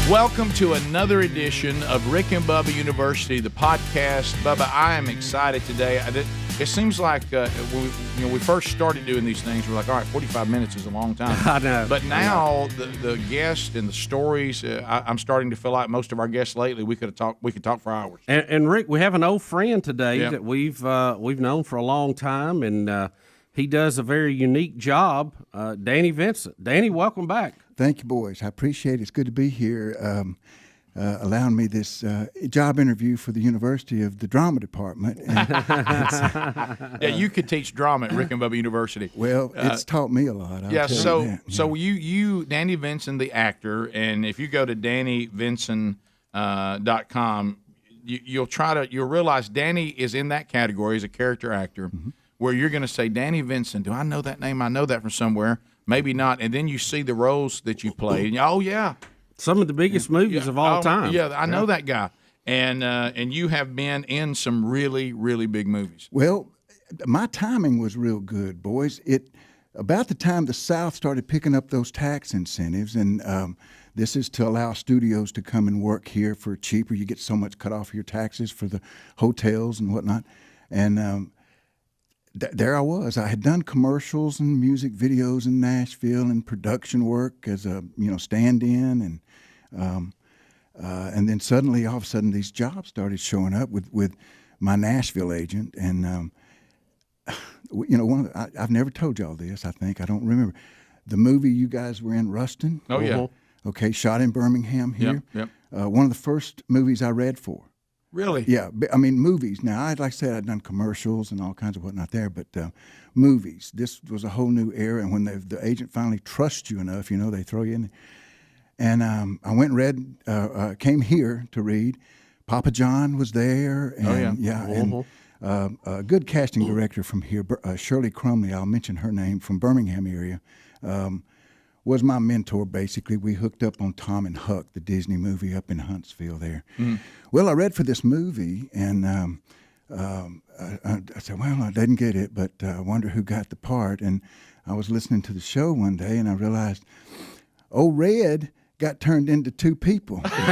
Welcome to another edition of Rick and Bubba University, the podcast. Bubba, I am excited today. It seems like when we first started doing these things, we're like, all right, 45 minutes is a long time. I know. But now the guests and the stories, I'm starting to feel like most of our guests lately, we could talk for hours. And Rick, we have an old friend today Yep. that we've known for a long time, and he does a very unique job. Danny Vinson. Danny, welcome back. Thank you, boys. I appreciate it. It's good to be here. Allowing me this job interview for the University of the Drama Department. Yeah, you could teach drama at Rick and Bubba University. Well, it's taught me a lot. I'll tell you that. So you Danny Vinson, the actor, and if you go to DannyVinson.com, you'll realize Danny is in that category as a character actor, where you're going to say, Danny Vinson, do I know that name? I know that from somewhere. Maybe not. And then you see the roles that you played, and oh yeah. Some of the biggest movies of all time. Yeah, I know that guy. And you have been in some really, really big movies. Well, my timing was real good, boys. About the time the South started picking up those tax incentives, and this is to allow studios to come and work here for cheaper. You get so much cut off your taxes for the hotels and whatnot. And there I was. I had done commercials and music videos in Nashville and production work as a stand-in, and then suddenly, all of a sudden, these jobs started showing up with my Nashville agent, and I've never told y'all this. I think I don't remember the movie you guys were in, Rustin. Oh yeah. Okay, shot in Birmingham here. Yep. One of the first movies I read for. Really? Yeah, I mean, movies. Now, like I said, I'd done commercials and all kinds of whatnot there, but movies. This was a whole new era, and when the agent finally trusts you enough, they throw you in there. And I went and read, came here to read. Papa John was there. And, and a good casting director from here, Shirley Crumley, I'll mention her name, from Birmingham area, was my mentor, basically. We hooked up on Tom and Huck, the Disney movie up in Huntsville there. Well, I read for this movie, and I said, well, I didn't get it, but I wonder who got the part. And I was listening to the show one day, and I realized, Red got turned into two people. I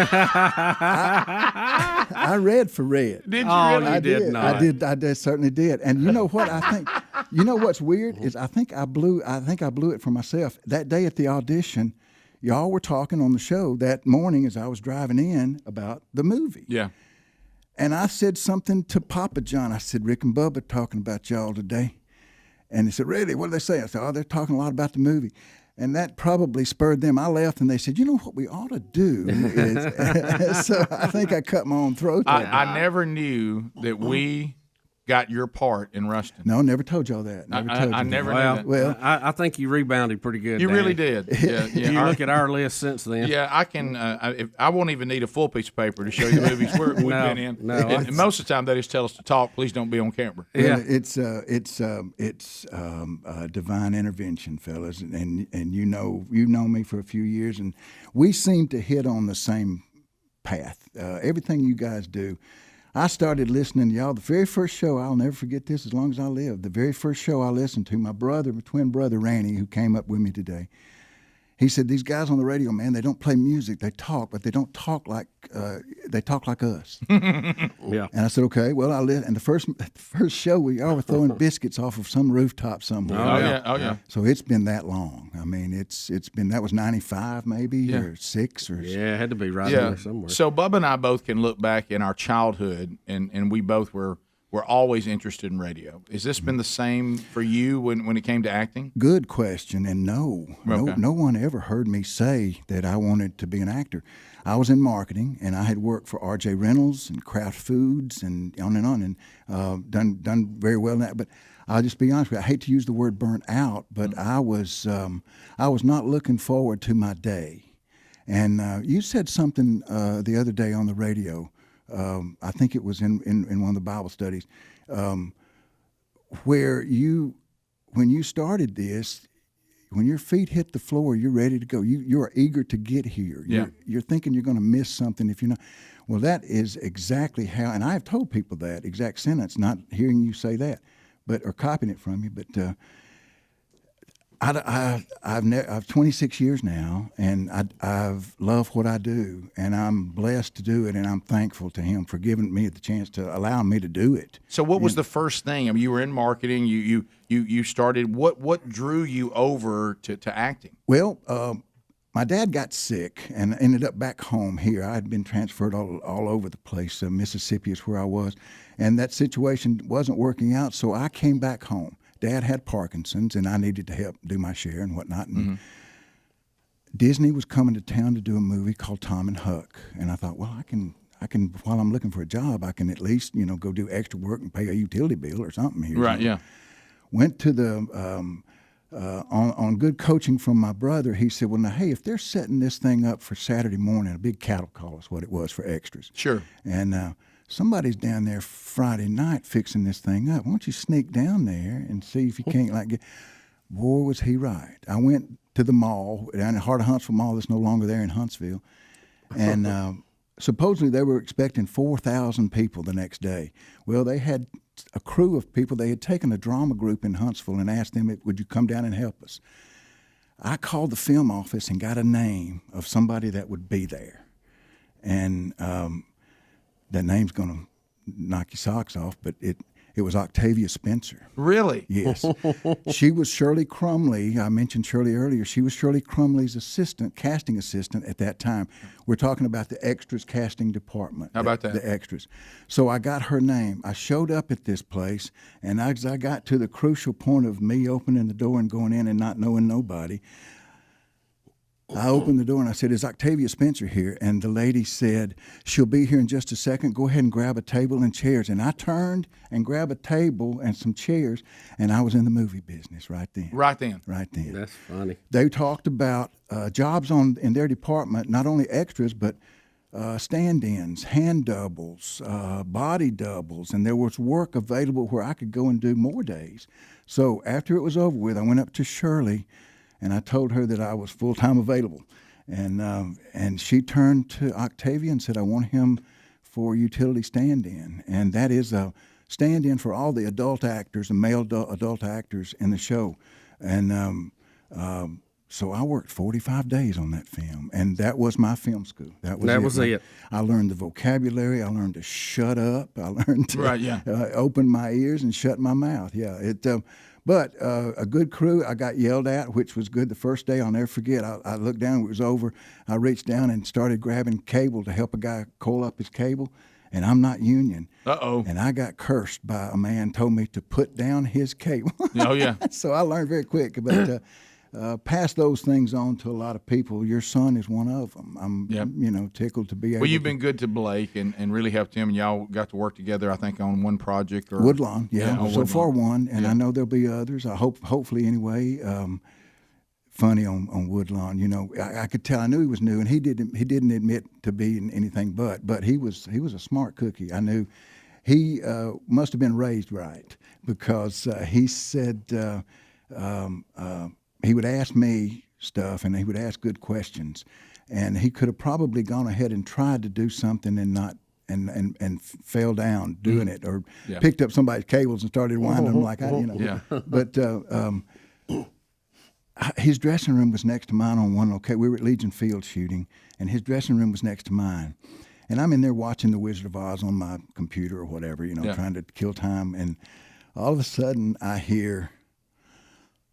read for Red. Did you really? I did not. I certainly did. And you know what I think? You know what's weird is I think I blew it for myself. That day at the audition, y'all were talking on the show that morning as I was driving in about the movie. Yeah. And I said something to Papa John. I said, Rick and Bubba talking about y'all today. And he said, really? What did they say? I said, they're talking a lot about the movie. And that probably spurred them. I left, and they said, you know what we ought to do is, so I think I cut my own throat. I never knew that we got your part in Rustin. No, never told y'all that. I never knew that. Well, I think you rebounded pretty good. You Danny. really did. Yeah. You look at our list since then. Yeah, I can. I won't even need a full piece of paper to show you the movies we've been in. No, and most of the time they just tell us to talk. Please don't be on camera. Yeah. Well, it's divine intervention, fellas, and you've known me for a few years, and we seem to hit on the same path. Everything you guys do. I started listening to y'all. The very first show, I'll never forget this as long as I live. The very first show I listened to, my twin brother, Randy, who came up with me today, he said, these guys on the radio, man, they don't play music. They talk, but they don't talk like they talk like us. Yeah. And I said, okay, well, and the first show, we all were throwing biscuits off of some rooftop somewhere. Oh yeah. So it's been that long. I mean, it's been, that was 95 maybe, or 6 or Yeah, it had to be right there somewhere. So Bubba and I both can look back in our childhood, and we both were always interested in radio. Has this been the same for you when it came to acting? Good question, and no one ever heard me say that I wanted to be an actor. I was in marketing, and I had worked for R.J. Reynolds and Kraft Foods and on, and done very well in that. But I'll just be honest with you, I hate to use the word burnt out, but I was not looking forward to my day. And you said something the other day on the radio. I think it was in one of the Bible studies, where when you started this, when your feet hit the floor, you're ready to go. You are eager to get here. You're thinking you're going to miss something if you're not. Well, that is exactly how, and I have told people that exact sentence, not hearing you say that, or copying it from you, but I've 26 years now, and I've loved what I do, and I'm blessed to do it, and I'm thankful to him for giving me the chance to allow me to do it. So what was the first thing? I mean, you were in marketing. You started. What drew you over to acting? Well, my dad got sick and ended up back home here. I had been transferred all over the place. Mississippi is where I was, and that situation wasn't working out, so I came back home. Dad had Parkinson's, and I needed to help do my share and whatnot. And Disney was coming to town to do a movie called Tom and Huck, and I thought, well, I can while I'm looking for a job, I can at least go do extra work and pay a utility bill or something here. Right. Yeah. Went to the on good coaching from my brother. He said, well, now, hey, if they're setting this thing up for Saturday morning, a big cattle call is what it was for extras. Sure. And somebody's down there Friday night fixing this thing up. Why don't you sneak down there and see if you can't get. Boy, was he right. I went to the mall down in the heart of Huntsville Mall that's no longer there in Huntsville, and supposedly they were expecting 4,000 people the next day. Well, they had a crew of people. They had taken a drama group in Huntsville and asked them, would you come down and help us? I called the film office and got a name of somebody that would be there. And that name's going to knock your socks off, but it was Octavia Spencer. Really? Yes. She was Shirley Crumley. I mentioned Shirley earlier. She was Shirley Crumley's assistant, casting assistant at that time. We're talking about the extras casting department. How about that? The extras. So I got her name. I showed up at this place, and as I got to the crucial point of me opening the door and going in and not knowing nobody, I opened the door and I said, is Octavia Spencer here? And the lady said, she'll be here in just a second. Go ahead and grab a table and chairs. And I turned and grabbed a table and some chairs, and I was in the movie business right then. Right then. Right then. That's funny. They talked about jobs in their department, not only extras, but stand-ins, hand doubles, body doubles, and there was work available where I could go and do more days. So after it was over with, I went up to Shirley, and I told her that I was full-time available. And she turned to Octavia and said, I want him for utility stand-in. And that is a stand-in for all the adult actors, the male adult actors in the show. And so I worked 45 days on that film. And that was my film school. That was it. I learned the vocabulary. I learned to shut up. I learned to open my ears and shut my mouth. Yeah, But a good crew, I got yelled at, which was good the first day. I'll never forget. I looked down, it was over. I reached down and started grabbing cable to help a guy coil up his cable, and I'm not union. Uh-oh. And I got cursed by a man, told me to put down his cable. Oh, yeah. So I learned very quick. But pass those things on to a lot of people. Your son is one of them. I'm, tickled to be able. Well, you've been good to Blake and really helped him, and y'all got to work together, I think, on one project. Or Woodlawn, so far one, and Yeah. I know there'll be others. I hopefully anyway. Funny on Woodlawn, I could tell. I knew he was new, and he didn't admit to being anything but he was a smart cookie. I knew he must have been raised right, because he said he would ask me stuff, and he would ask good questions, and he could have probably gone ahead and tried to do something and not and fell down doing it, or picked up somebody's cables and started winding them like Yeah. But his dressing room was next to mine on one location. We were at Legion Field shooting, and his dressing room was next to mine. And I'm in there watching The Wizard of Oz on my computer or whatever, trying to kill time. And all of a sudden I hear,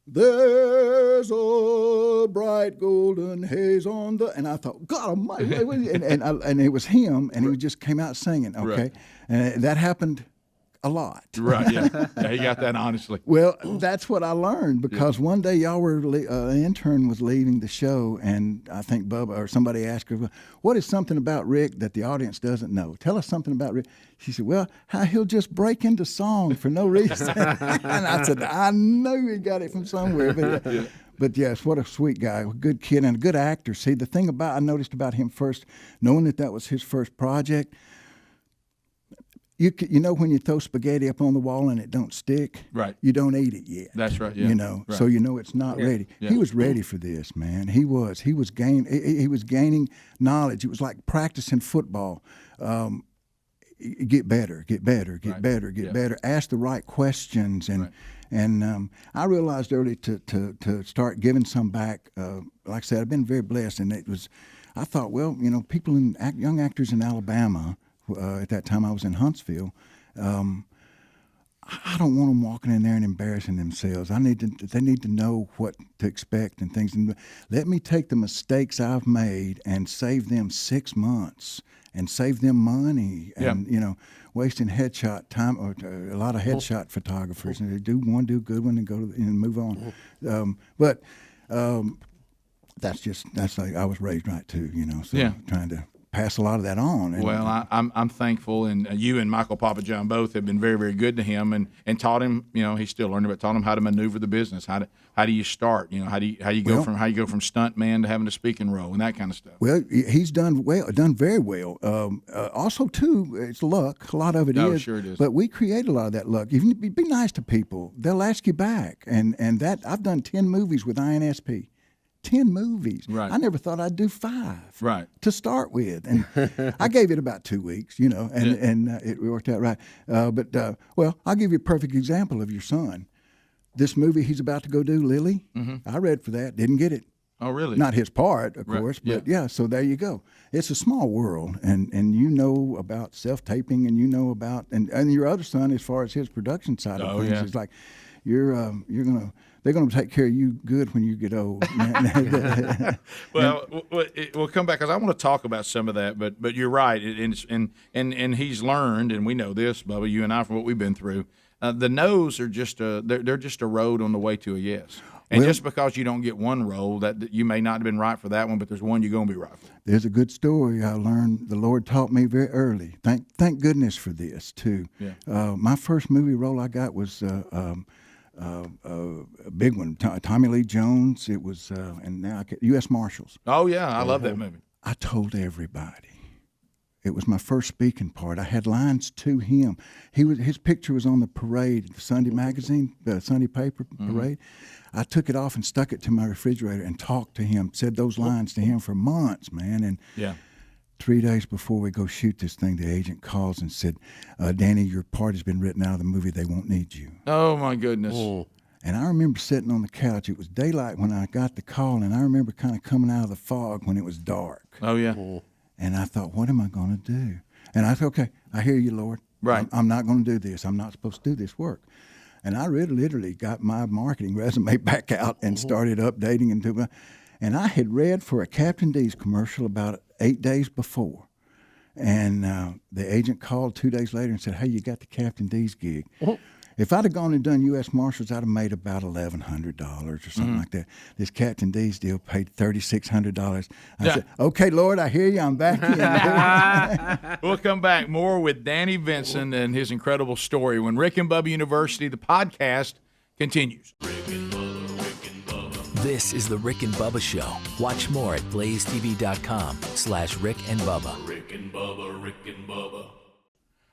there's a bright golden haze on the, and I thought, God Almighty, and it was him, and he just came out singing, okay? Right. And that happened a lot. Right, yeah. He got that honestly. Well, that's what I learned, because one day y'all were, an intern was leaving the show, and I think Bubba or somebody asked her, what is something about Rick that the audience doesn't know? Tell us something about Rick. She said, well, how he'll just break into song for no reason. And I said, I knew he got it from somewhere. But yes, what a sweet guy, a good kid and a good actor. See, the thing I noticed about him first, knowing that was his first project, you know when you throw spaghetti up on the wall and it don't stick, right? You don't eat it yet. That's right. Yeah. Right. So it's not ready. Yeah. He was ready for this, man. He was gaining knowledge. It was like practicing football. Get better. Ask the right questions, and And I realized early to start giving some back. Like I said, I've been very blessed, and I thought, well, people young actors in Alabama, at that time I was in Huntsville. I don't want them walking in there and embarrassing themselves. They need to know what to expect and things. And let me take the mistakes I've made and save them 6 months and save them money and wasting headshot time or a lot of headshot photographers. And they do one, do a good one, and go and move on. But that's like I was raised right too. So trying to pass a lot of that on. Well, I'm thankful, and you and Michael Papa John both have been very, very good to him, and taught him. He's still learning, but taught him how to maneuver the business. How do you start? How do you go from stunt man to having a speaking role and that kind of stuff. Well, he's done very well. Also, too, it's luck. A lot of it is. Oh, sure it is. But we create a lot of that luck. If you be nice to people, they'll ask you back. And that I've done 10 movies with INSP. 10 movies. Right. I never thought I'd do 5. Right. To start with, and I gave it about 2 weeks, and it worked out right. But I'll give you a perfect example of your son. This movie he's about to go do, Lily. Mm-hmm. I read for that, didn't get it. Oh, really? Not his part, of course, but so there you go. It's a small world, and about self-taping, and about and your other son, as far as his production side of things, is like they're gonna take care of you good when you get old. Well, we'll come back because I want to talk about some of that. But you're right, and he's learned, and we know this, Bubba, you and I, from what we've been through. The no's are just they're just a road on the way to a yes. And just because you don't get one role, that you may not have been right for that one, but there's one you're going to be right for. There's a good story I learned. The Lord taught me very early. Thank goodness for this too. Yeah. My first movie role I got was a big one. Tommy Lee Jones. It was and now U.S. Marshals. Oh yeah, I love that movie. I told everybody. It was my first speaking part. I had lines to him. His picture was on the parade, the Sunday magazine, the Sunday paper parade. I took it off and stuck it to my refrigerator and talked to him, said those lines to him for months, man. And 3 days before we go shoot this thing, the agent calls and said, Danny, your part has been written out of the movie. They won't need you. Oh, my goodness. Oh. And I remember sitting on the couch. It was daylight when I got the call, and I remember kind of coming out of the fog when it was dark. Oh, yeah. And I thought, what am I going to do? And I said, okay, I hear you, Lord. Right. I'm not going to do this. I'm not supposed to do this work. And I literally got my marketing resume back out and started updating and I had read for a Captain D's commercial about 8 days before. And the agent called 2 days later and said, hey, you got the Captain D's gig. If I'd have gone and done U.S. Marshals, I'd have made about $1,100 or something like that. This Captain D's deal paid $3,600. I said, okay, Lord, I hear you. I'm back in. We'll come back more with Danny Vinson and his incredible story when Rick and Bubba University, the podcast, continues. This is the Rick and Bubba Show. Watch more at blazetv.com/Rick and Bubba. Rick and Bubba, Rick and Bubba.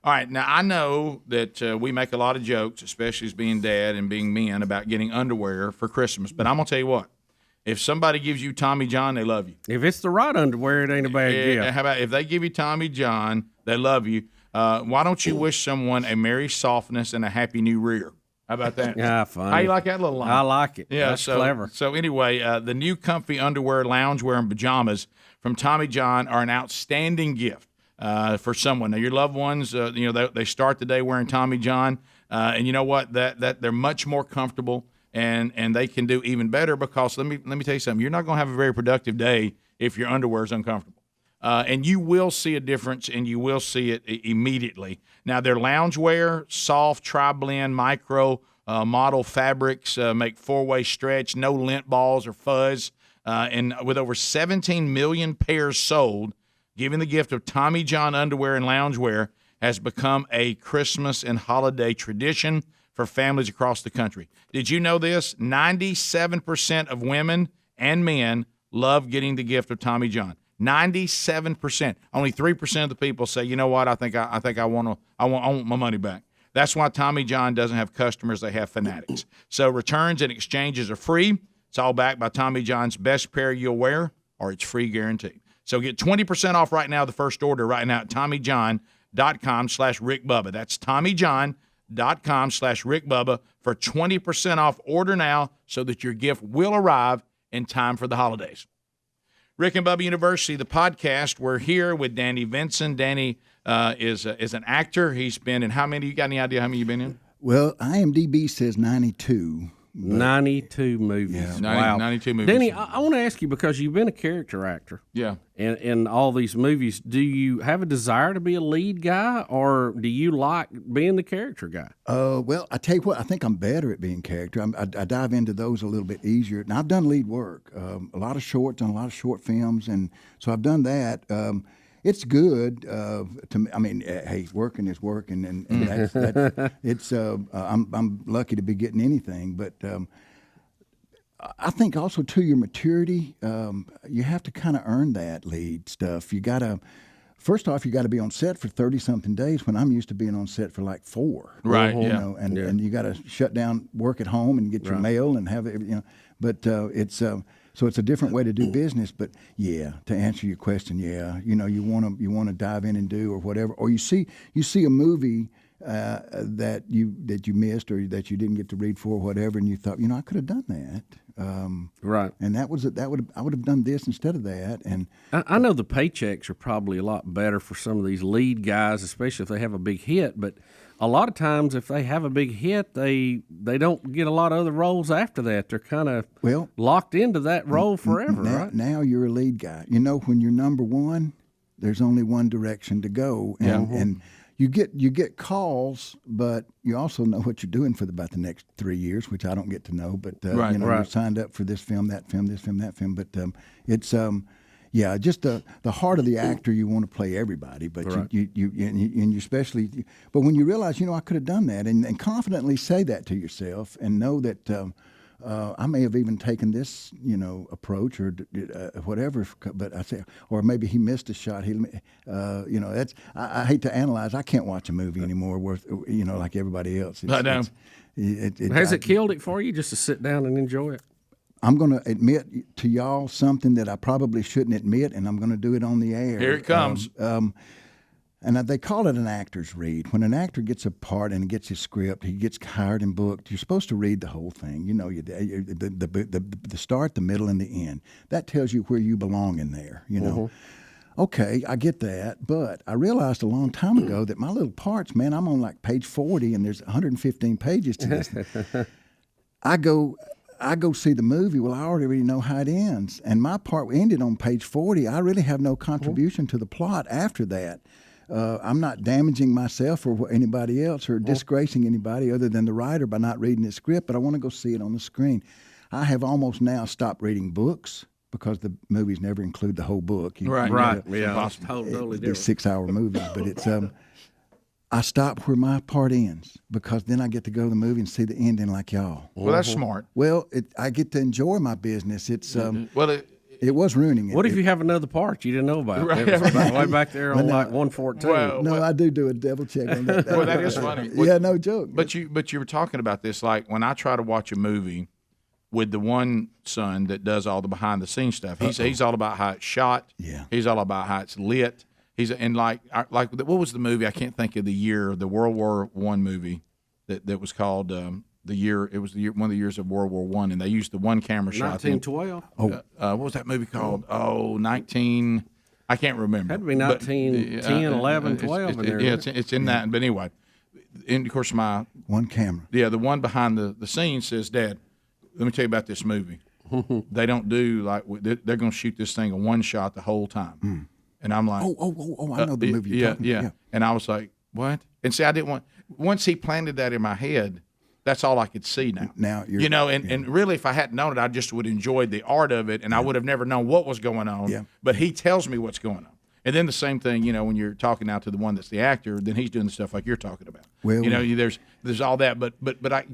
All right, now I know that we make a lot of jokes, especially as being dad and being men, about getting underwear for Christmas. But I'm going to tell you what. If somebody gives you Tommy John, they love you. If it's the right underwear, it ain't a bad gift. How about if they give you Tommy John, they love you. Why don't you wish someone a merry softness and a happy new rear? How about that? Yeah, funny. How you like that little line? I like it. Yeah, that's clever. So anyway, the new comfy underwear, loungewear, and pajamas from Tommy John are an outstanding gift for someone. Now, your loved ones, they start the day wearing Tommy John, and you know what? That they're much more comfortable, and they can do even better because let me tell you something. You're not going to have a very productive day if your underwear is uncomfortable. And you will see a difference, and you will see it immediately. Now, their loungewear, soft, tri-blend, micro model fabrics make four-way stretch, no lint balls or fuzz. And with over 17 million pairs sold, giving the gift of Tommy John underwear and loungewear has become a Christmas and holiday tradition for families across the country. Did you know this? 97% of women and men love getting the gift of Tommy John. 97%. Only 3% of the people say, you know what? I think I want my money back. That's why Tommy John doesn't have customers; they have fanatics. So returns and exchanges are free. It's all backed by Tommy John's best pair you'll wear, or it's free guarantee. So get 20% off right now. The first order right now at TommyJohn.com/Rick Bubba. That's TommyJohn.com/Rick rickbubba for 20% off. Order now so that your gift will arrive in time for the holidays. Rick and Bubba University, the podcast. We're here with Danny Vinson. Danny is an actor. He's been in how many? You got any idea how many you've been in? Well, IMDb says 92. 92 movies. Yeah. 90, Wow. 92 movies. Danny, I want to ask you, because you've been a character actor Yeah. in all these movies, do you have a desire to be a lead guy, or do you like being the character guy? Well, I tell you what, I think I'm better at being character. I dive into those a little bit easier. Now, I've done lead work, a lot of shorts, done a lot of short films, and so I've done that. It's good to me. I mean, hey, working is working, and it's. I'm lucky to be getting anything, but I think also to your maturity, you have to kind of earn that lead stuff. You gotta. First off, you got to be on set for 30-something days when I'm used to being on set for like 4. Right, You yeah. know, and you got to shut down work at home and get your mail and have it, you know. But it's so it's a different way to do business. But yeah, to answer your question, yeah, you know, you want to dive in and do or whatever, or you see a movie that you missed or that you didn't get to read for or whatever, and you thought, you know, I could have done that. Right. And I would have done this instead of that. And I know the paychecks are probably a lot better for some of these lead guys, especially if they have a big hit. But a lot of times, if they have a big hit, they don't get a lot of other roles after that. They're kind of locked into that role forever, right? Now you're a lead guy. You know, when you're number one, there's only one direction to go, and you get calls, but you also know what you're doing for about the next 3 years, which I don't get to know. But you're signed up for this film, that film, this film, that film. But it's just the heart of the actor. You want to play everybody, but you especially. But when you realize, you know, I could have done that, and confidently say that to yourself, and know that. I may have even taken this, you know, approach or whatever, but I say, or maybe he missed a shot. You know, that's I hate to analyze. I can't watch a movie anymore worth, you know, like everybody else. I know. Has it killed it for you just to sit down and enjoy it? I'm going to admit to y'all something that I probably shouldn't admit, and I'm going to do it on the air. Here it comes. And they call it an actor's read. When an actor gets a part and gets his script, he gets hired and booked, you're supposed to read the whole thing. You know, the start, the middle, and the end. That tells you where you belong in there, you know. Okay, I get that, but I realized a long time ago that my little parts, man, I'm on like page 40, and there's 115 pages to this. I go see the movie. Well, I already know how it ends, and my part ended on page 40. I really have no contribution to the plot after that. I'm not damaging myself or anybody else or disgracing anybody other than the writer by not reading the script, but I want to go see it on the screen. I have almost now stopped reading books because the movies never include the whole book. Right. Yeah. It's totally They're different. 6-hour movies, but it's I stop where my part ends because then I get to go to the movie and see the ending like y'all. Well, that's smart. Well, I get to enjoy my business. It's Well, it was ruining it. What if you have another part you didn't know about? Right. It was way back there on like 114. Well, No, I do a double check on that. Well, that is funny. Yeah, no joke. But you were talking about this, like when I try to watch a movie with the one son that does all the behind the scenes stuff. He's all about how it's shot. Yeah. He's all about how it's lit. He's like what was the movie? I can't think of the year. The World War I movie that was called the year. It was one of the years of World War I, and they used the one camera shot. 1912. What was that movie called? 19. I can't remember. Had to be 1910, 11, 12 in there. Yeah, it's in that. But anyway, and of course one camera. the one behind the scenes says, "Dad, let me tell you about this movie. They don't do like they're going to shoot this thing in one shot the whole time." And I'm like, Oh! I know the movie. You're talking about. yeah. And I was like, what? And see, I didn't want. Once he planted that in my head, that's all I could see now. Now you're, you know, and really, if I hadn't known it, I just would enjoy the art of it, and I would have never known what was going on. Yeah. But he tells me what's going on. And then the same thing, you know, when you're talking now to the one that's the actor, then he's doing the stuff like you're talking about. Well, you know, there's all that, but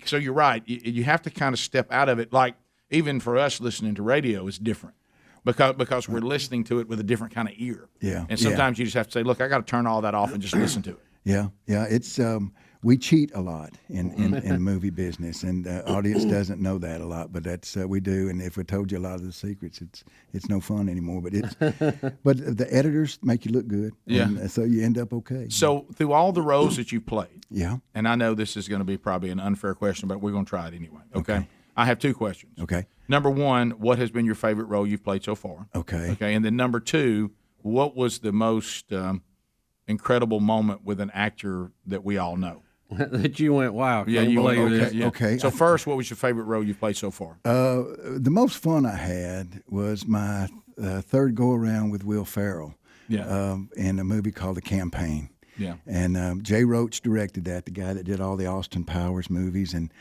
so you're right. You have to kind of step out of it. Like even for us listening to radio is different. Because we're listening to it with a different kind of ear. Yeah. And sometimes you just have to say, look, I got to turn all that off and just listen to it. Yeah. It's We cheat a lot in movie business, and the audience doesn't know that a lot, but that's we do. And if we told you a lot of the secrets, it's no fun anymore. But the editors make you look good, and so you end up okay. So through all the roles that you played, yeah, and I know this is going to be probably an unfair question, but we're going to try it anyway. Okay. I have two questions. Okay. Number one, what has been your favorite role you've played so far? Okay. Okay, and then number two, what was the most incredible moment with an actor that we all know? That you went, wow, Yeah, can't you believe okay, this. yeah. Okay. So first, what was your favorite role you've played so far? The most fun I had was my third go around with Will Ferrell. Yeah. In a movie called The Campaign. Yeah. And Jay Roach directed that, the guy that did all the Austin Powers movies, and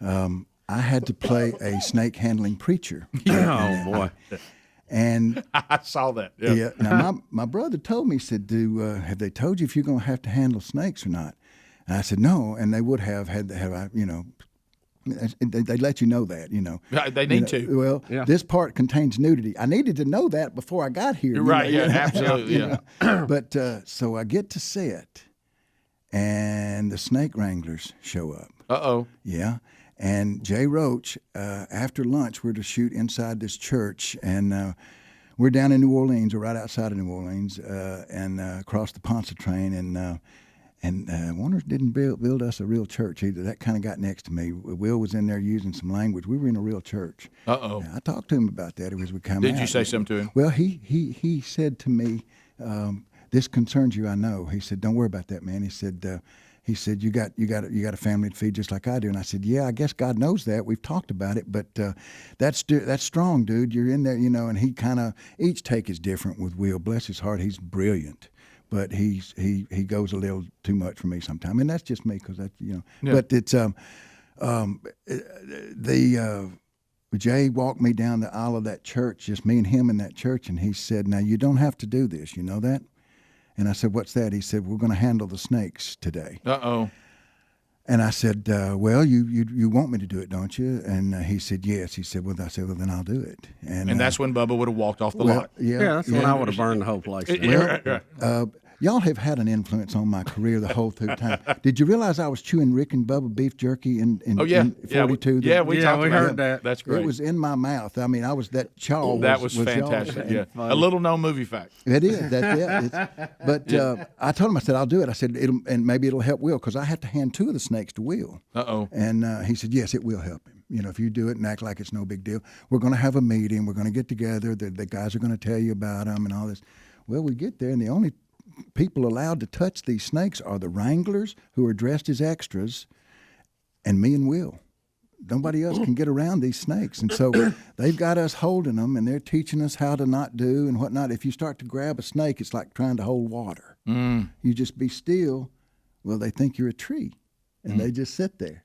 I had to play a snake handling preacher. Oh boy. And I saw that. Yeah. yeah, now my brother told me, he said, have they told you if you're going to have to handle snakes or not? And I said, no, and they would have had I, they let you know that, They need to. Well, this part contains nudity. I needed to know that before I got here. Right, absolutely, yeah. But so I get to set, and the snake wranglers show up. Uh-oh. Yeah. And Jay Roach, after lunch, we're to shoot inside this church, and we're down in New Orleans, or right outside of New Orleans, and across the Pontchartrain, and Warner didn't build us a real church either. That kind of got next to me. Will was in there using some language. We were in a real church. Uh-oh. I talked to him about that as we come out. Did you say something to him? Well, he said to me, "This concerns you, I know." He said, "Don't worry about that, man." He said, you got a family to feed just like I do. And I said, yeah, I guess God knows that. We've talked about it, but that's strong, dude. You're in there, and he kind of, each take is different with Will. Bless his heart, he's brilliant, but he goes a little too much for me sometimes, and that's just me because that's Yeah. But it's Jay walked me down the aisle of that church, just me and him in that church, and he said, "Now you don't have to do this. You know that?" And I said, "What's that?" He said, "We're going to handle the snakes today." Uh-oh. And I said, "Well, you want me to do it, don't you?" And he said, "Yes." He said, "Well," I said, "Well, then I'll do it." And that's when Bubba would have walked off the lot. Yeah, that's when I would have burned the whole place down. Well, y'all have had an influence on my career the whole through time. Did you realize I was chewing Rick and Bubba beef jerky in 42? We talked about heard that. That's great. It was in my mouth. I mean, that chaw That was fantastic. y'all. Yeah. A little known movie fact. It is. But I told him, I said, "I'll do it." I said, and maybe it'll help Will, because I had to hand 2 of the snakes to Will. Uh-oh. And he said, "Yes, it will help him. If you do it and act like it's no big deal. We're going to have a meeting. We're going to get together. The guys are going to tell you about them and all this." Well, we get there, and the only people allowed to touch these snakes are the wranglers, who are dressed as extras, and me and Will. Nobody else can get around these snakes. And so they've got us holding them, and they're teaching us how to not do and whatnot. If you start to grab a snake, it's like trying to hold water. You just be still. Well, they think you're a tree, and they just sit there.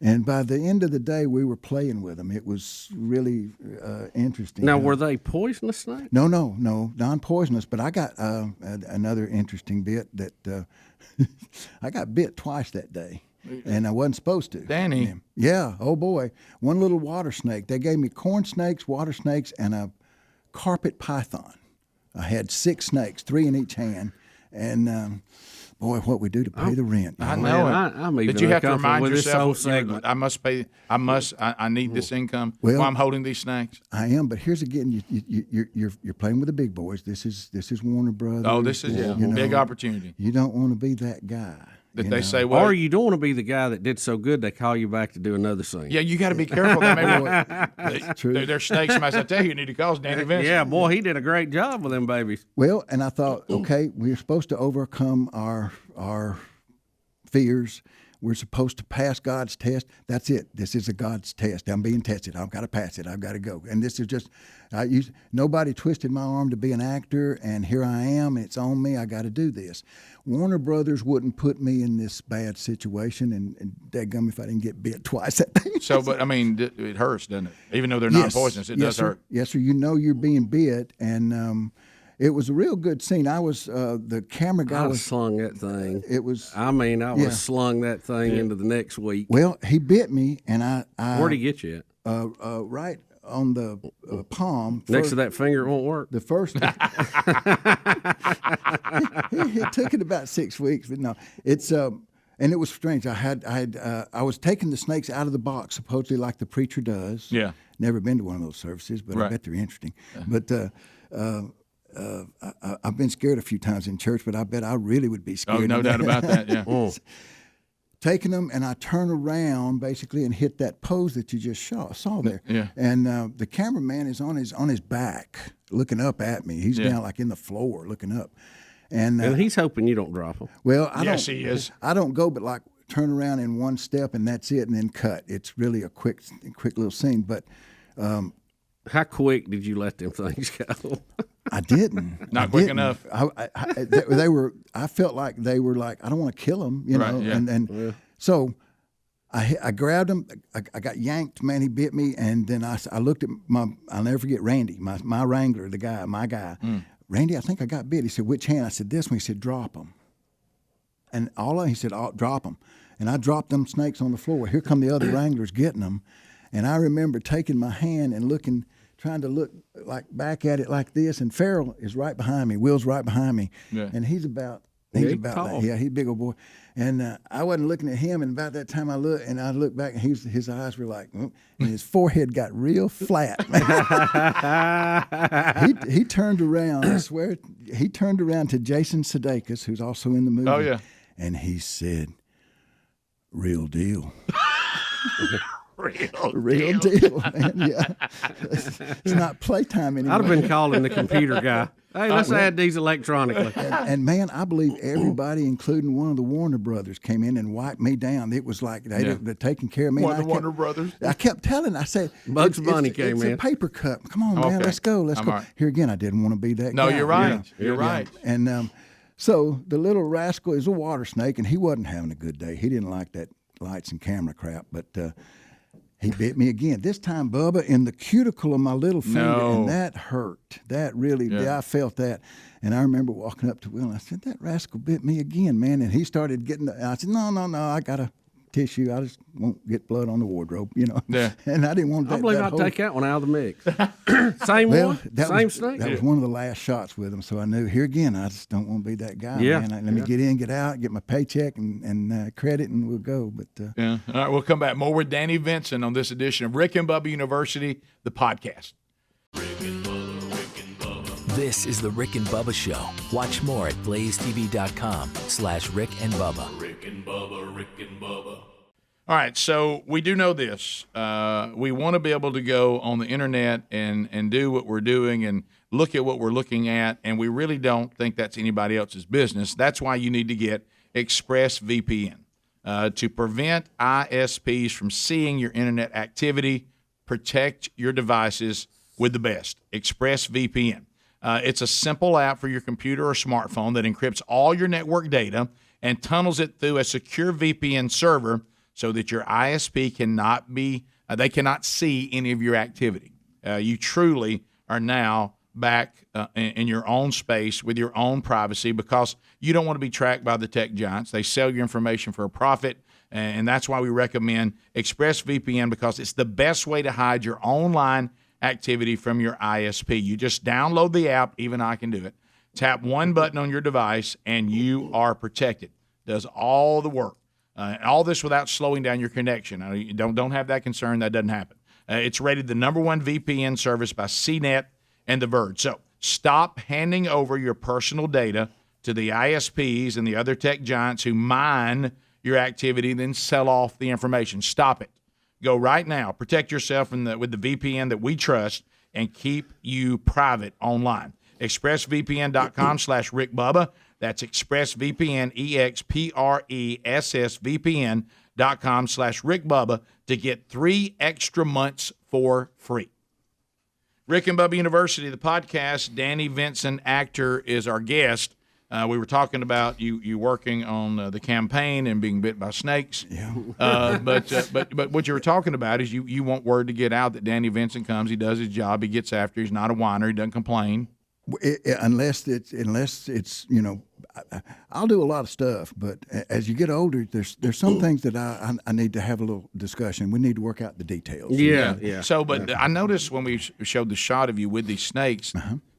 And by the end of the day, we were playing with them. It was really interesting. Now, were they poisonous snakes? No, non-poisonous. But I got another interesting bit that I got bit twice that day, and I wasn't supposed to. Danny. Yeah, oh boy. One little water snake. They gave me corn snakes, water snakes, and a carpet python. I had 6 snakes, 3 in each hand, and boy, what we do to pay the rent. I know it. I'm even But you have to uncomfortable remind with this whole yourself, segment. I must pay. I need this income Well- while I'm holding these snakes. I am, but here's again, you're playing with the big boys. This is Warner Brothers. Oh, this is big opportunity. You don't want to be that guy. That they say, well, Or you don't want to be the guy that did so good they call you back to do another scene. yeah, you got to be careful. They're snakes. I tell you, you need to call Danny Vinson. Yeah, boy, he did a great job with them babies. Well, and I thought, okay, we're supposed to overcome our fears. We're supposed to pass God's test. That's it. This is a God's test. I'm being tested. I've got to pass it. I've got to go. And this is just, nobody twisted my arm to be an actor, and here I am, and it's on me. I got to do this. Warner Brothers wouldn't put me in this bad situation, and dadgum if I didn't get bit twice that day. So, but I mean, it hurts, doesn't it? Even though they're non-poisonous, it does hurt. Yes, sir. You know you're being bit, and it was a real good scene. I was the camera guy. I was slung that thing. It was. I was slung that thing into the next week. Well, he bit me, and I Where'd he get you at? right on the palm. Next to that finger, it won't work. The first. It took it about 6 weeks, but no, it's And it was strange. I was taking the snakes out of the box, supposedly like the preacher does. Yeah. Never been to one of those services, but I bet they're interesting. But I've been scared a few times in church, but I bet I really would be scared. Oh, no doubt about that. Yeah. Taking them, and I turn around basically and hit that pose that you just saw there. Yeah. And the cameraman is on his back, looking up at me. He's down like in the floor, looking up. And he's hoping you don't drop him. Well, Yes, he is. I don't go, but like turn around in one step and that's it, and then cut. It's really a quick little scene. But How quick did you let them things go? I didn't. Not quick enough. They were. I felt like they were like, I don't want to kill them, you know. Right, yeah. And so I grabbed him. I got yanked. Man, he bit me, and then I looked at I'll never forget Randy, my wrangler, my guy. Randy, I think I got bit. He said, which hand? I said, this one. He said, drop them. And he said, drop them. And I dropped them snakes on the floor. Here come the other wranglers getting them. And I remember taking my hand and looking, trying to look like back at it like this. And Ferrell is right behind me. Will's right behind me. Yeah. And he's about tall. that. Yeah, he's a big old boy. And I wasn't looking at him. And about that time I looked back, and his eyes were like, and his forehead got real flat. he turned around, I swear, he turned around to Jason Sudeikis, who's also in the movie. Oh, yeah. And he said, real deal. Real deal, man. Yeah. It's not playtime anymore. I'd have been calling the computer guy. Hey, let's add these electronically. And man, I believe everybody, including one of the Warner Brothers, came in and wiped me down. It was like they're taking care of me. One of the Warner Brothers. I kept telling. I said, Bugs Bunny came in. It's a paper cup. Come on, man. Okay. Let's go. Let's I'm go. all right. Here again, I didn't want to be that No, guy. you're right. You're right. And so the little rascal is a water snake, and he wasn't having a good day. He didn't like that lights and camera crap, but he bit me again. This time, Bubba, in the cuticle of my little finger, and that hurt. That really, I felt that. And I remember walking up to Will, and I said, that rascal bit me again, man. And he started getting, I said, no, I got a tissue. I just won't get blood on the wardrobe, you know. Yeah. And I didn't want that. I believe I'll take that one out of the mix. Same one? Same snake? That was one of the last shots with him, so I knew, here again, I just don't want to be that guy, man. Let me get in, get out, get my paycheck and credit, and we'll go. But Yeah. All right, we'll come back more with Danny Vinson on this edition of Rick and Bubba University, the podcast. This is the Rick and Bubba Show. Watch more at blazetv.com/Rick and Bubba. Rick and Bubba, Rick and Bubba. All right, so we do know this. We want to be able to go on the internet and do what we're doing and look at what we're looking at, and we really don't think that's anybody else's business. That's why you need to get Expressvpn to prevent ISPs from seeing your internet activity. Protect your devices with the best, Expressvpn. It's a simple app for your computer or smartphone that encrypts all your network data and tunnels it through a secure VPN server so that your ISP cannot see any of your activity. You truly are now back in your own space with your own privacy because you don't want to be tracked by the tech giants. They sell your information for a profit, and that's why we recommend Expressvpn because it's the best way to hide your online activity from your ISP. You just download the app, even I can do it. Tap one button on your device, and you are protected. Does all the work. All this without slowing down your connection. You don't have that concern. That doesn't happen. It's rated the #1 VPN service by CNET and The Verge. So stop handing over your personal data to the ISPs and the other tech giants who mine your activity, then sell off the information. Stop it. Go right now. Protect yourself with the VPN that we trust and keep you private online. ExpressVPN.com/Rick Bubba. That's ExpressVPN, ExpressVPN.com/Rick Bubba to get 3 extra months for free. Rick and Bubba University, the podcast. Danny Vinson, actor, is our guest. We were talking about you working on the campaign and being bit by snakes. yeah. But what you were talking about is you want word to get out that Danny Vinson comes. He does his job. He gets after. He's not a whiner. He doesn't complain. Unless it's I'll do a lot of stuff, but as you get older, there's some things that I need to have a little discussion. We need to work out the details. Yeah. So, but I noticed when we showed the shot of you with these snakes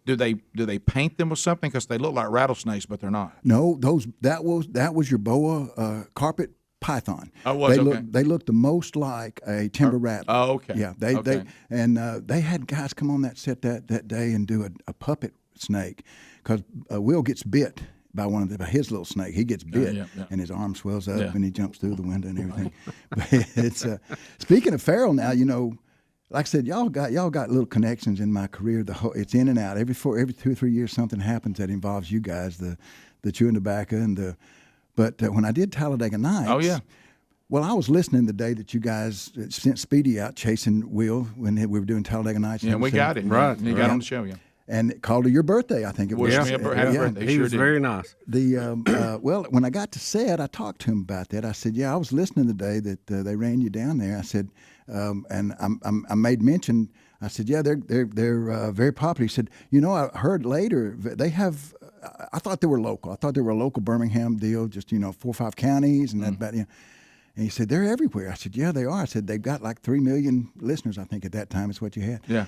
do they paint them with something because they look like rattlesnakes, but they're not? No, that was your boa carpet python. Oh, was they looked the most like a timber rattler. Oh, okay. Yeah, they had guys come on that set that day and do a puppet snake because Will gets bit by by his little snake. He gets bit, and his arm swells up, and he jumps through the window and everything. But it's speaking of Ferrell now, like I said, y'all got little connections in my career. It's in and out. Every 2 or 3 years, something happens that involves you guys, the chewing tobacco and the. But when I did Talladega Nights, oh yeah. Well, I was listening the day that you guys sent Speedy out chasing Will when we were doing Talladega Nights. Yeah, we got it. Right. He got on the show, yeah. And it called to your birthday, I think it was. Happy birthday. He was very nice. Well, when I got to set, I talked to him about that. I said, "Yeah, I was listening the day that they ran you down there." I said, and I made mention. I said, "Yeah, they're very popular." He said, I heard later they have. I thought they were local. I thought they were a local Birmingham deal, just 4 or 5 counties and that. About, And he said they're everywhere. I said, "Yeah, they are." I said they've got like 3 million listeners. I think at that time is what you had. Yeah.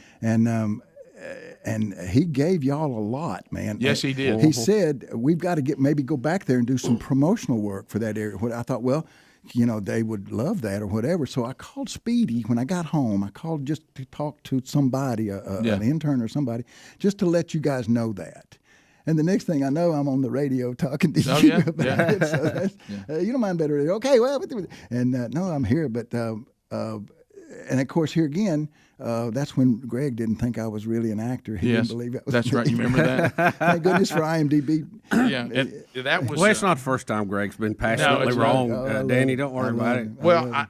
And he gave y'all a lot, man. Yes, he did. He said we've got to maybe go back there and do some promotional work for that area. I thought, well, they would love that or whatever. So I called Speedy when I got home. I called just to talk to somebody, an intern or somebody, just to let you guys know that. And the next thing I know, I'm on the radio talking to you about it. So that's, you don't mind better. Okay, well, and no, I'm here. But and of course, here again, that's when Greg didn't think I was really an actor. He didn't believe that was that's me. right. You remember that? Thank goodness for IMDb. Yeah, that was. Well, it's not the first time Greg's been passionately wrong. Danny, don't worry about it. Well,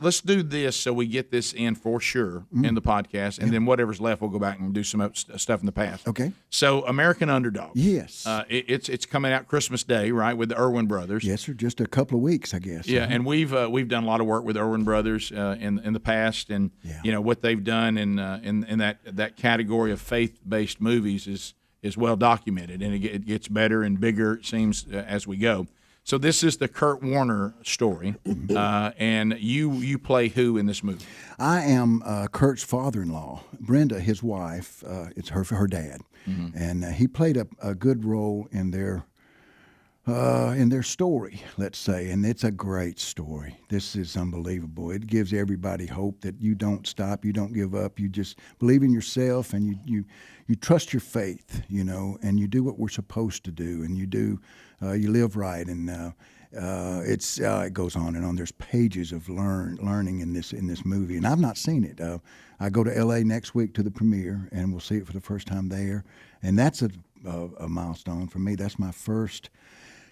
let's do this so we get this in for sure in the podcast, and then whatever's left, we'll go back and do some stuff in the past. Okay. So, American Underdog. Yes. It's coming out Christmas Day, right, with the Irwin brothers. Yes, sir. Just a couple of weeks, I guess. Yeah, and we've done a lot of work with Irwin brothers in the past, and what they've done in that category of faith-based movies is well documented, and it gets better and bigger, it seems, as we go. So this is the Kurt Warner story, and you play who in this movie? I am Kurt's father-in-law, Brenda, his wife. It's her dad, and he played a good role in their story, let's say, and it's a great story. This is unbelievable. It gives everybody hope that you don't stop, you don't give up, you just believe in yourself, and you trust your faith, and you do what we're supposed to do, and you live right, and it goes on and on. There's pages of learning in this movie, and I've not seen it. I go to L.A. next week to the premiere, and we'll see it for the first time there, and that's a milestone for me. That's my first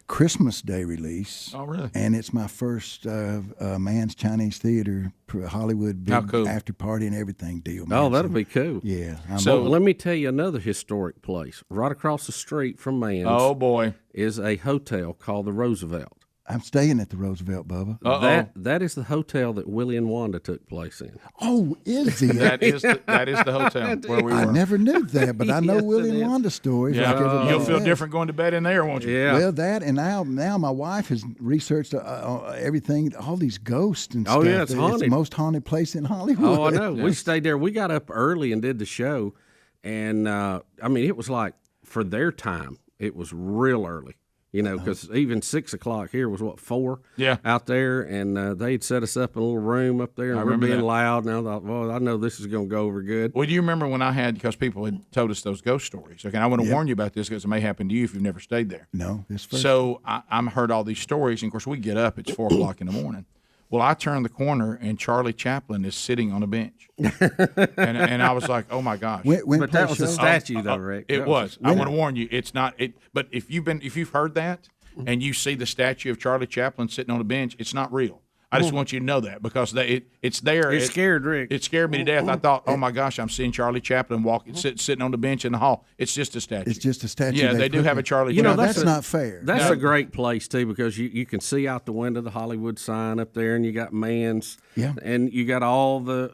Christmas Day release. Oh, really? And it's my first Mann's Chinese Theater, Hollywood big after party and everything deal. Man. Oh, that'll be cool. Yeah. So let me tell you another historic place. Right across the street from Mann's. Oh, boy. Is a hotel called the Roosevelt. I'm staying at the Roosevelt, Bubba. That is the hotel that Willie and Wanda took place in. Oh, is it? That is the hotel where we were. I never knew that, but I know Willie and Wanda's story. Yeah, like you'll feel different going to bed in there, won't you? Yeah. Well, that, and now my wife has researched everything, all these ghosts and stuff. Oh, yeah, it's haunted. It's the most haunted place in Hollywood. Oh, I know. We stayed there. We got up early and did the show, and it was like for their time, it was real early. Because even 6 o'clock here was 4 out there, and they'd set us up in a little room up there, and we were being loud. And I thought, well, I know this is going to go over good. Well, do you remember when because people had told us those ghost stories? Okay, I want to warn you about this because it may happen to you if you've never stayed there. No, this first. So I'm heard all these stories, and of course we get up. It's 4 o'clock in the morning. Well, I turned the corner, and Charlie Chaplin is sitting on a bench, and I was like, "Oh my gosh!" But that was a statue, though, Rick. It was. I want to warn you, it's not. But if you've heard that, and you see the statue of Charlie Chaplin sitting on a bench, it's not real. I just want you to know that because it's there. It scared Rick. It scared me to death. I thought, oh my gosh, I'm seeing Charlie Chaplin sitting on the bench in the hall. It's just a statue. It's just a statue. Yeah, they do have a Charlie Chaplin. That's not fair. That's a great place too because you can see out the window the Hollywood sign up there, and you got Mann's. Yeah. And you got all the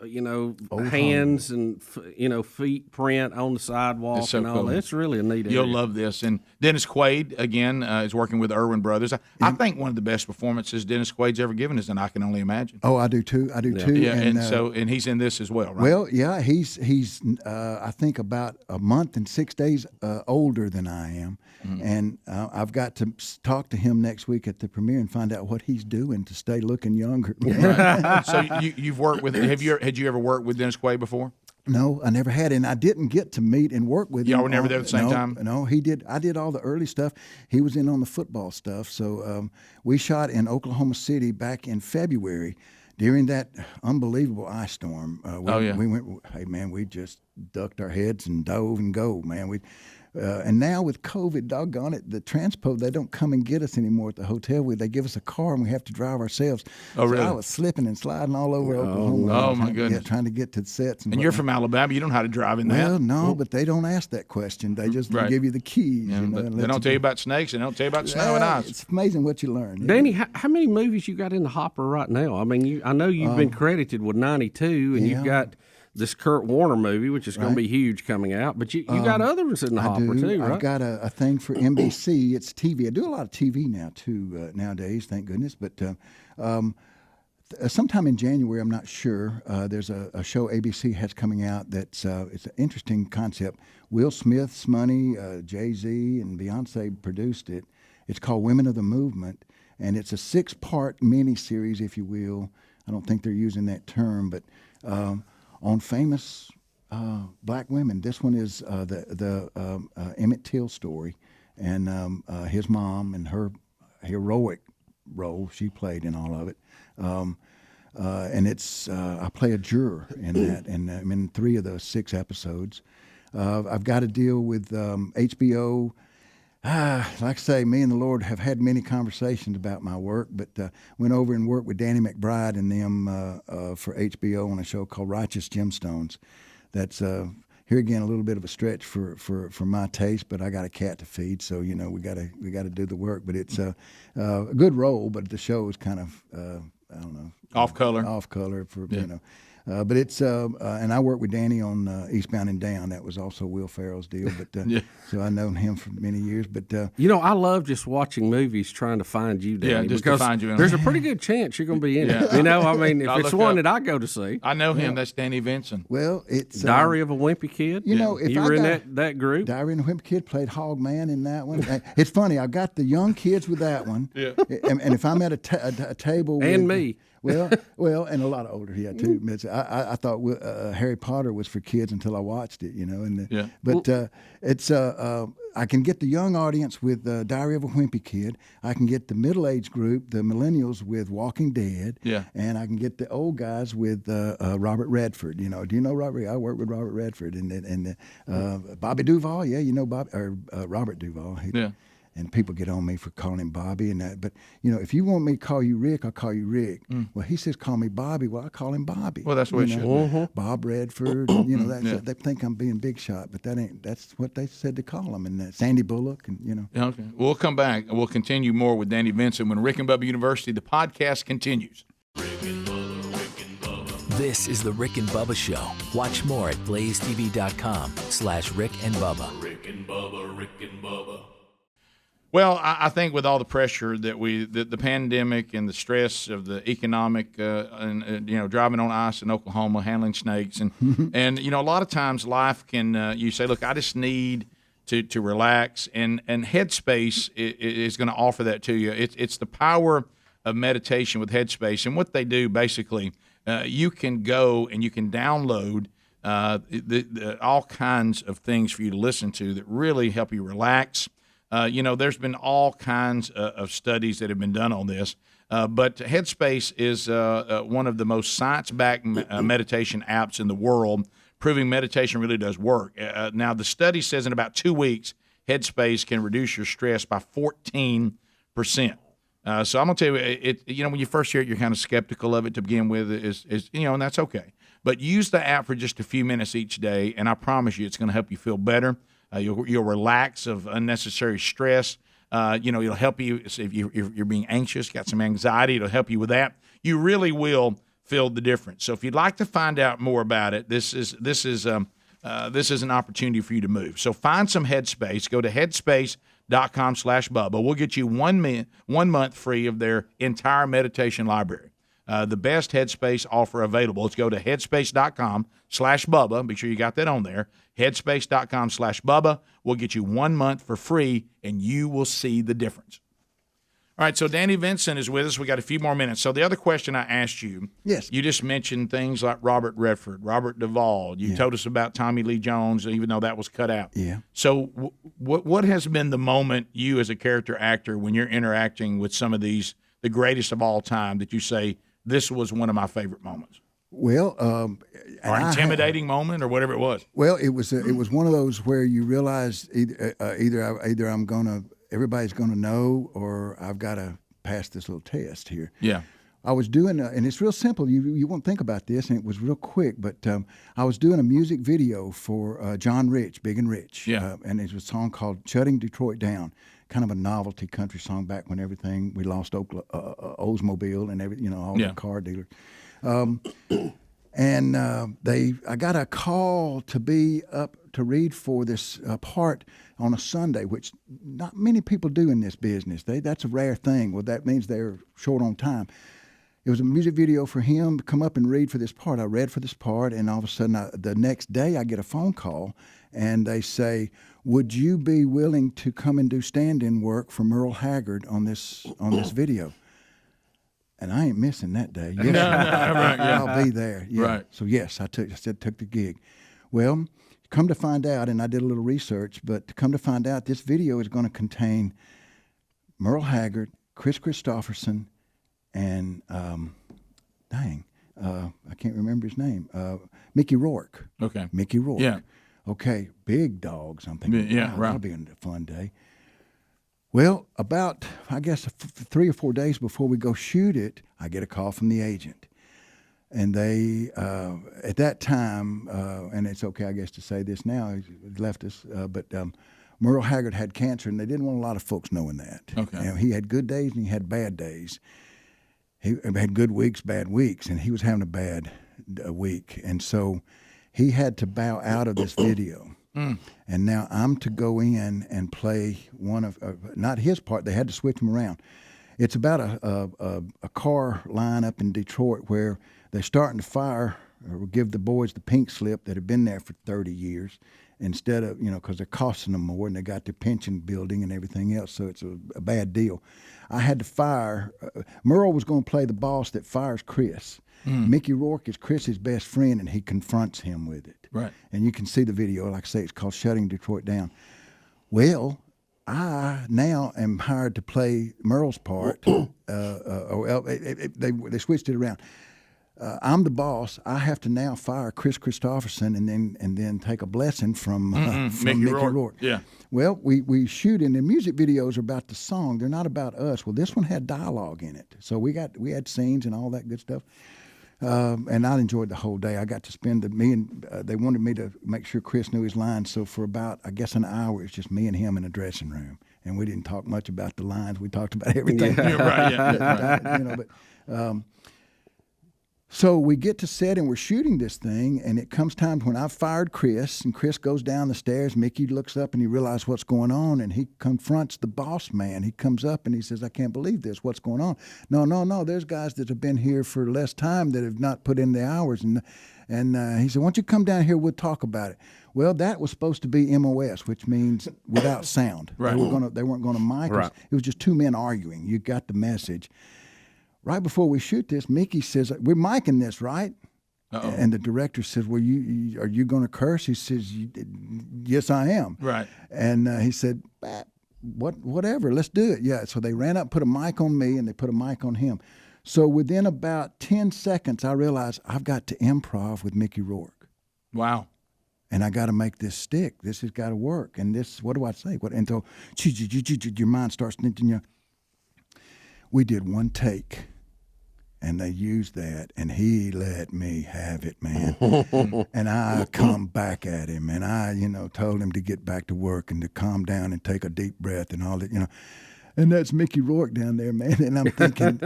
hands and feet print on the sidewalk. It's so and all cool. that. It's really a neat area. You'll love this. And Dennis Quaid again is working with the Irwin brothers. I think one of the best performances Dennis Quaid's ever given is in I can only imagine. Oh, I do too. Yeah, and he's in this as well, right? Well, yeah, he's I think about a month and 6 days older than I am, and I've got to talk to him next week at the premiere and find out what he's doing to stay looking younger. Right. So you've worked with had you ever worked with Dennis Quaid before? No, I never had, and I didn't get to meet and work with him. Y'all were never there at the same time? No, he did. I did all the early stuff. He was in on the football stuff. So we shot in Oklahoma City back in February during that unbelievable ice storm. We went. Hey man, we just ducked our heads and dove and go, man. And now with COVID, doggone it, the transpo, they don't come and get us anymore at the hotel. They give us a car and we have to drive ourselves. Oh, really? So I was slipping and sliding all over Oklahoma. Oh, my goodness. Trying to get to the sets. And you're from Alabama. You don't know how to drive in that. Well, no, but they don't ask that question. They just give you the keys. Yeah, and they don't tell you about snakes. They don't tell you about snow and ice. It's amazing what you learn. Danny, how many movies you got in the hopper right now? I mean, I know you've been credited with 92, and you've got this Kurt Warner movie, which is going to be huge coming out. But you got other ones in the hopper too, right? I've got a thing for NBC. It's TV. I do a lot of TV now too nowadays, thank goodness. But sometime in January, I'm not sure. There's a show ABC has coming out that's it's an interesting concept. Will Smith's money, Jay-Z and Beyonce produced it. It's called Women of the Movement, and it's a 6-part miniseries, if you will. I don't think they're using that term, but on famous black women. This one is the Emmett Till story, and his mom and her heroic role she played in all of it. And it's I play a juror in that, and I'm in 3 of those 6 episodes. I've got to deal with HBO. Like I say, me and the Lord have had many conversations about my work, but went over and worked with Danny McBride and them for HBO on a show called Righteous Gemstones. That's here again a little bit of a stretch for my taste, but I got a cat to feed, so you know we got to do the work. But it's a good role, but the show is kind of I don't know, off color for you know. But it's and I worked with Danny on Eastbound and Down. That was also Will Ferrell's deal. But so I known him for many years. But you know, I love just watching movies trying to find you, Danny. Just because to find you. There's a pretty good chance you're going to be in it. You know, I mean, if it's one that I go to see. I know him. That's Danny Vinson. Well, it's Diary of a Wimpy Kid. You know, if you I were got, in that group. Diary of a Wimpy Kid played Hog Man in that one. It's funny. I got the young kids with that one. Yeah. And if I'm at a table and with, me. Well, and a lot of older, too. I thought Harry Potter was for kids until I watched it, you know. But it's I can get the young audience with Diary of a Wimpy Kid. I can get the middle-aged group, the millennials, with Walking Dead. Yeah. And I can get the old guys with Robert Redford. You know, do you know Robert? I worked with Robert Redford and Bobby Duvall. Yeah, you know Robert Duvall. And people get on me for calling him Bobby and that. But, you know, if you want me to call you Rick, I'll call you Rick. Well, he says call me Bobby. Well, I call him Bobby. Well, that's what it should be. Bob Redford. You know, they think I'm being big shot, but that's what they said to call him. And Sandy Bullock and, you know. Okay. We'll come back and we'll continue more with Danny Vinson when Rick and Bubba University, the podcast continues. This is the Rick and Bubba Show. Watch more at blazetv.com/Rick and Bubba. Rick and Bubba, Rick and Bubba. Well, I think with all the pressure that the pandemic and the stress of the economic and you know, driving on ice in Oklahoma, handling snakes, and and you know, a lot of times life can you say, look, I just need to relax, and Headspace is going to offer that to you. It's the power of meditation with Headspace, and what they do basically, you can go and you can download all kinds of things for you to listen to that really help you relax. You know, there's been all kinds of studies that have been done on this, but Headspace is one of the most science-backed meditation apps in the world, proving meditation really does work. Now, the study says in about 2 weeks, Headspace can reduce your stress by 14%. So I'm going to tell you, you know, when you first hear it, you're kind of skeptical of it to begin with, is you know, and that's okay. But use the app for just a few minutes each day, and I promise you it's going to help you feel better. You'll relax of unnecessary stress. You know, it'll help you if you're being anxious, got some anxiety. It'll help you with that. You really will feel the difference. So if you'd like to find out more about it, this is an opportunity for you to move. So find some Headspace. Go to headspace.com/Bubba. We'll get you 1 month free of their entire meditation library. The best Headspace offer available. Let's go to headspace.com/Bubba. Make sure you got that on there. Headspace.com/Bubba. We'll get you 1 month for free, and you will see the difference. All right, so Danny Vinson is with us. We got a few more minutes. So the other question I asked you, Yes. you just mentioned things like Robert Redford, Robert Duvall. You told us about Tommy Lee Jones, even though that was cut out. Yeah. So what has been the moment you as a character actor when you're interacting with some of these, the greatest of all time, that you say, this was one of my favorite moments? Well, Or intimidating moment or whatever it was. Well, it was one of those where you realize either everybody's gonna know, or I've got to pass this little test here. Yeah. I was doing, and it's real simple. You won't think about this, and it was real quick. But I was doing a music video for John Rich, Big and Rich. Yeah. And it was a song called "Shutting Detroit Down," kind of a novelty country song back when we lost Oldsmobile and all the car dealers. And I got a call to be up to read for this part on a Sunday, which not many people do in this business. That's a rare thing. Well, that means they're short on time. It was a music video for him to come up and read for this part. I read for this part, and all of a sudden, the next day, I get a phone call, and they say, "Would you be willing to come and do stand-in work for Merle Haggard on this video?" And I ain't missing that day. Yes, right, yeah. I'll be there. Yeah. Right. So yes, I took the gig. Well, come to find out, and I did a little research, but come to find out, this video is going to contain Merle Haggard, Chris Christopherson, and I can't remember his name. Mickey Rourke. Okay. Mickey Rourke. Yeah. Okay, big dogs. I'm thinking, Yeah, wow, right. that'll be a fun day. Well, about, I guess, 3 or 4 days before we go shoot it, I get a call from the agent. And they, at that time, and it's okay, I guess, to say this now, he's left us, but Merle Haggard had cancer, and they didn't want a lot of folks knowing that. Okay. He had good days and he had bad days. He had good weeks, bad weeks, and he was having a bad week. And so he had to bow out of this video. And now I'm to go in and play one of, not his part, they had to switch him around. It's about a car line up in Detroit where they're starting to fire or give the boys the pink slip that have been there for 30 years instead of, because they're costing them more and they got their pension building and everything else, so it's a bad deal. I had to fire, Merle was going to play the boss that fires Chris. Mickey Rourke is Chris's best friend, and he confronts him with it. Right. And you can see the video, like I say, it's called Shutting Detroit Down. Well, I now am hired to play Merle's part. They switched it around. I'm the boss. I have to now fire Chris Christopherson and then take a blessing from Mickey Rourke. Yeah. Well, we shoot, and the music videos are about the song. They're not about us. Well, this one had dialogue in it, so we had scenes and all that good stuff. And I enjoyed the whole day. I got to spend they wanted me to make sure Chris knew his lines. So for about, I guess, an hour, it's just me and him in a dressing room, and we didn't talk much about the lines. We talked about everything. Yeah, right. Yeah, right. So we get to set and we're shooting this thing, and it comes time when I've fired Chris, and Chris goes down the stairs. Mickey looks up and he realizes what's going on, and he confronts the boss man. He comes up and he says, "I can't believe this. What's going on?" No. There's guys that have been here for less time that have not put in the hours. And he said, "Why don't you come down here? We'll talk about it." Well, that was supposed to be MOS, which means without sound. Right. They weren't going to mic us. Right. It was just two men arguing. You got the message. Right before we shoot this, Mickey says, "We're micing this, right?" Uh-oh. And the director says, "Well, are you going to curse?" He says, "Yes, I am." Right. And he said, "Whatever, let's do it." Yeah. So they ran up, put a mic on me, and they put a mic on him. So within about 10 seconds, I realized I've got to improv with Mickey Rourke. Wow. And I got to make this stick. This has got to work. And this, what do I say? And so your mind starts thinking, we did one take. And they used that, and he let me have it, man. And I come back at him, and I, told him to get back to work and to calm down and take a deep breath and all that, And that's Mickey Rourke down there, man. And I'm thinking,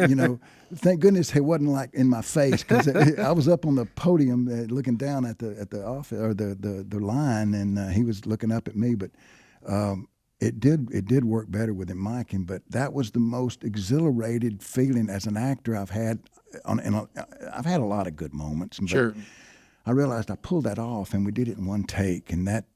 thank goodness it wasn't like in my face, because I was up on the podium looking down at the office or the line, and he was looking up at me. But It did work better with him miking, but that was the most exhilarated feeling as an actor I've had. I've had a lot of good moments. But Sure. I realized I pulled that off, and we did it in one take, and that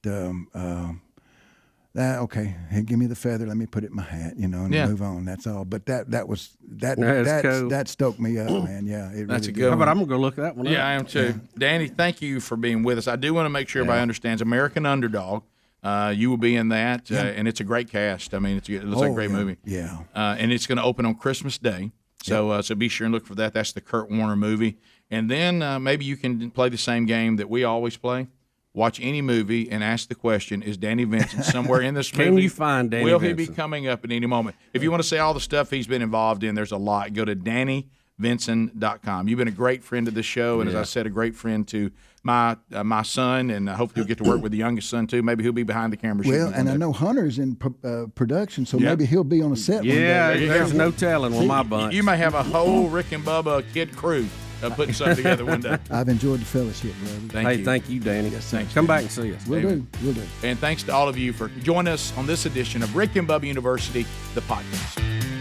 okay, hey, give me the feather, let me put it in my hat, and move on. That's all. But that stoked me up, man. Yeah, it That's really a good did. How one. about I'm gonna go look that one up. Yeah, I am too. Danny, thank you for being with us. I do want to make sure everybody understands American Underdog. You will be in that, and it's a great cast. I mean, it looks like a great movie. Yeah. And it's going to open on Christmas Day. So so be sure and look for that. That's the Kurt Warner movie. And then maybe you can play the same game that we always play. Watch any movie and ask the question, is Danny Vinson somewhere in this movie? Can you find Danny Will Vinson? he be coming up at any moment? If you want to see all the stuff he's been involved in, there's a lot. Go to DannyVinson.com. You've been a great friend of the show, and as I said, a great friend to my son, and I hope you'll get to work with the youngest son, too. Maybe he'll be behind the camera shooting. Well, and I know Hunter's in production, so Yeah. maybe he'll be on a set Yeah, one day. there's no telling with my bunch. You may have a whole Rick and Bubba kid crew putting something together one day. I've enjoyed the fellowship, brother. Thank you, Danny. Yes, thanks, Come Danny. back and see us. We'll do. We'll do. And thanks to all of you for joining us on this edition of Rick and Bubba University, the podcast.